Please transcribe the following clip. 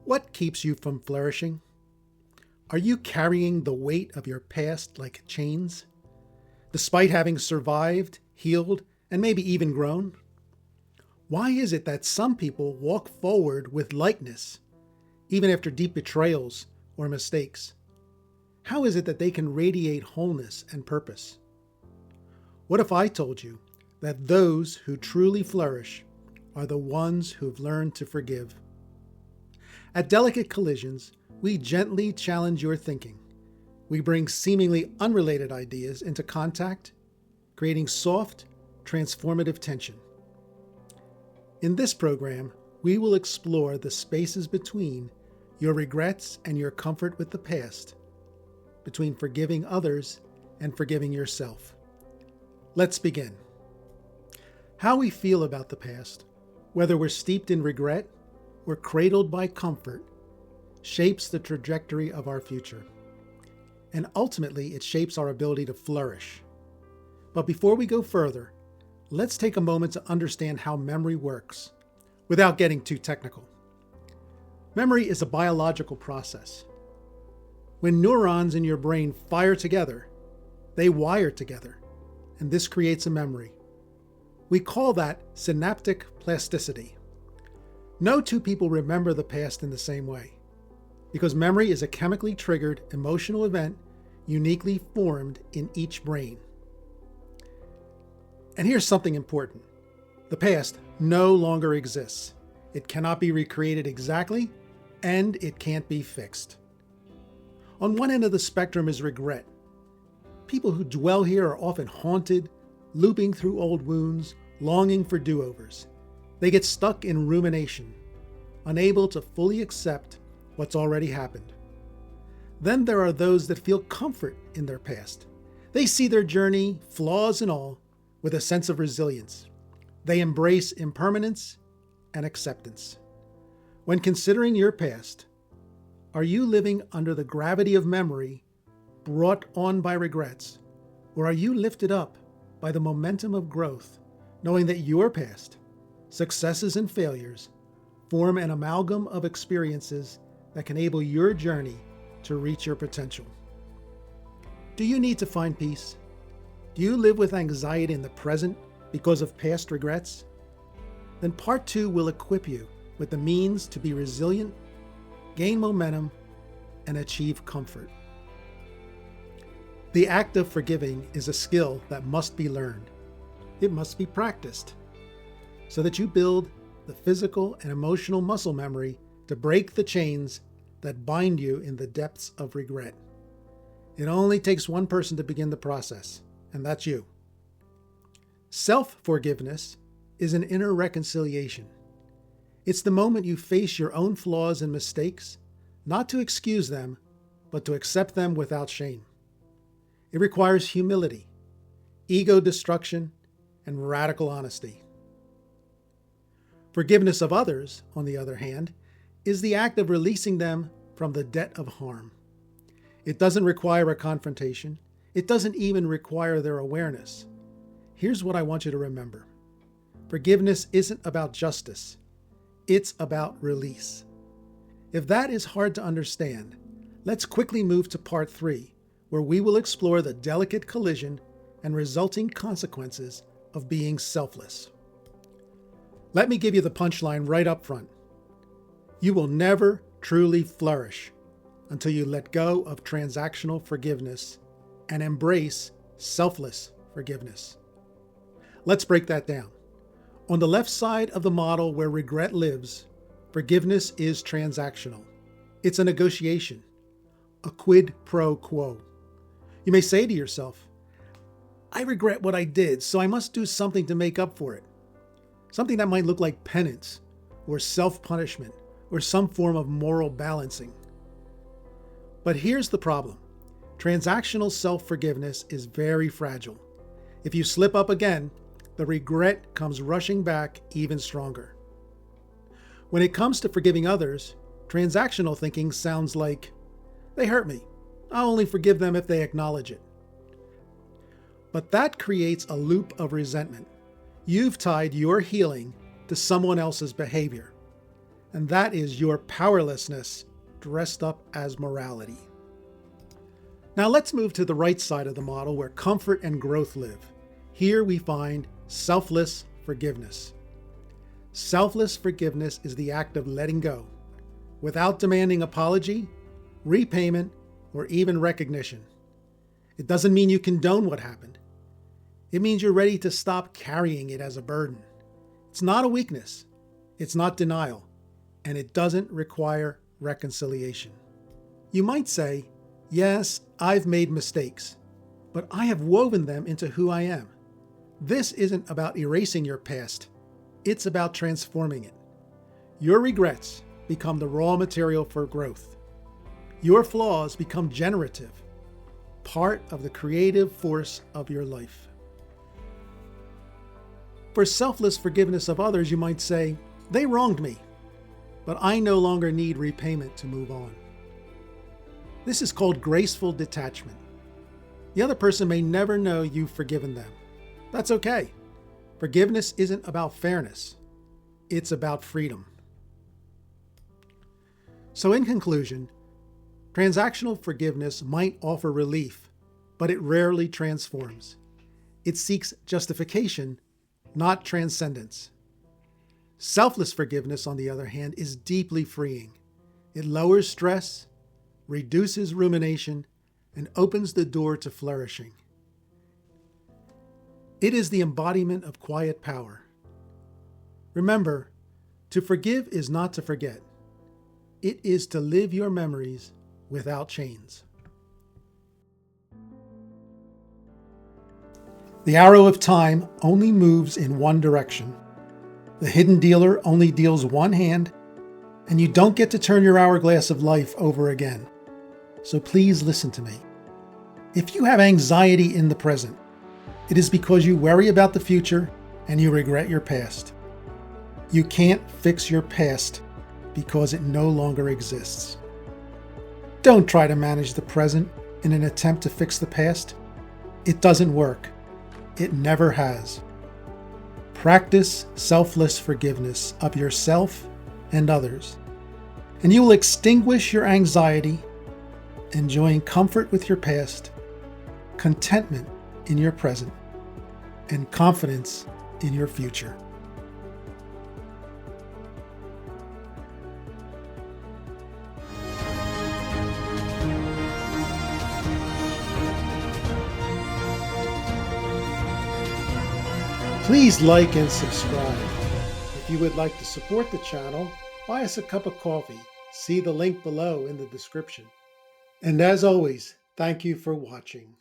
What keeps you from flourishing? Are you carrying the weight of your past like chains, despite having survived, healed, and maybe even grown? Why is it that some people walk forward with lightness, even after deep betrayals or mistakes? How is it that they can radiate wholeness and purpose? What if I told you that those who truly flourish are the ones who've learned to forgive? At Delicate Collisions, we gently challenge your thinking. We bring seemingly unrelated ideas into contact, creating soft, transformative tension. In this program, we will explore the spaces between your regrets and your comfort with the past, between forgiving others and forgiving yourself. Let's begin. How we feel about the past, whether we're steeped in regret or cradled by comfort, shapes the trajectory of our future. And ultimately, it shapes our ability to flourish. But before we go further, let's take a moment to understand how memory works, without getting too technical. Memory is a biological process. When neurons in your brain fire together, they wire together, and this creates a memory. We call that synaptic plasticity. No two people remember the past in the same way, because memory is a chemically triggered emotional event uniquely formed in each brain. And here's something important. The past no longer exists. It cannot be recreated exactly, and it can't be fixed. On one end of the spectrum is regret. People who dwell here are often haunted, looping through old wounds, longing for do-overs. They get stuck in rumination, unable to fully accept what's already happened. Then there are those that feel comfort in their past. They see their journey, flaws and all, with a sense of resilience. They embrace impermanence and acceptance. When considering your past, are you living under the gravity of memory brought on by regrets, or are you lifted up by the momentum of growth, knowing that your past, successes and failures, form an amalgam of experiences that can enable your journey to reach your potential? Do you need to find peace? Do you live with anxiety in the present because of past regrets? Then part 2 will equip you with the means to be resilient, gain momentum, and achieve comfort. The act of forgiving is a skill that must be learned. It must be practiced so that you build the physical and emotional muscle memory to break the chains that bind you in the depths of regret. It only takes one person to begin the process, and that's you. Self-forgiveness is an inner reconciliation. It's the moment you face your own flaws and mistakes, not to excuse them, but to accept them without shame. It requires humility, ego destruction, and radical honesty. Forgiveness of others, on the other hand, is the act of releasing them from the debt of harm. It doesn't require a confrontation. It doesn't even require their awareness. Here's what I want you to remember. Forgiveness isn't about justice. It's about release. If that is hard to understand, let's quickly move to part 3, where we will explore the delicate collision and resulting consequences of being selfless. Let me give you the punchline right up front. You will never truly flourish until you let go of transactional forgiveness and embrace selfless forgiveness. Let's break that down. On the left side of the model where regret lives, forgiveness is transactional. It's a negotiation, a quid pro quo. You may say to yourself, I regret what I did, so I must do something to make up for it. Something that might look like penance or self-punishment or some form of moral balancing. But here's the problem. Transactional self-forgiveness is very fragile. If you slip up again, the regret comes rushing back even stronger. When it comes to forgiving others, transactional thinking sounds like, they hurt me. I'll only forgive them if they acknowledge it. But that creates a loop of resentment. You've tied your healing to someone else's behavior. and that is your powerlessness dressed up as morality. Now let's move to the right side of the model where comfort and growth live. Here we find selfless forgiveness. Selfless forgiveness is the act of letting go, without demanding apology, repayment, or even recognition. It doesn't mean you condone what happened. It means you're ready to stop carrying it as a burden. It's not a weakness. It's not denial. And it doesn't require reconciliation. You might say, yes, I've made mistakes, but I have woven them into who I am. This isn't about erasing your past. It's about transforming it. Your regrets become the raw material for growth. Your flaws become generative, part of the creative force of your life. For selfless forgiveness of others, you might say, they wronged me, but I no longer need repayment to move on. This is called graceful detachment. The other person may never know you've forgiven them. That's okay. Forgiveness isn't about fairness. It's about freedom. So in conclusion, transactional forgiveness might offer relief, but it rarely transforms. It seeks justification, not transcendence. Selfless forgiveness, on the other hand, is deeply freeing. It lowers stress, reduces rumination, and opens the door to flourishing. It is the embodiment of quiet power. Remember, to forgive is not to forget. It is to live your memories without chains. The arrow of time only moves in one direction. The hidden dealer only deals one hand, and you don't get to turn your hourglass of life over again. So please listen to me. If you have anxiety in the present, it is because you worry about the future and you regret your past. You can't fix your past because it no longer exists. Don't try to manage the present in an attempt to fix the past. It doesn't work. It never has. Practice selfless forgiveness of yourself and others, and you will extinguish your anxiety, enjoying comfort with your past, contentment in your present, and confidence in your future. Please like and subscribe. If you would like to support the channel, buy us a cup of coffee. See the link below in the description. And as always, thank you for watching.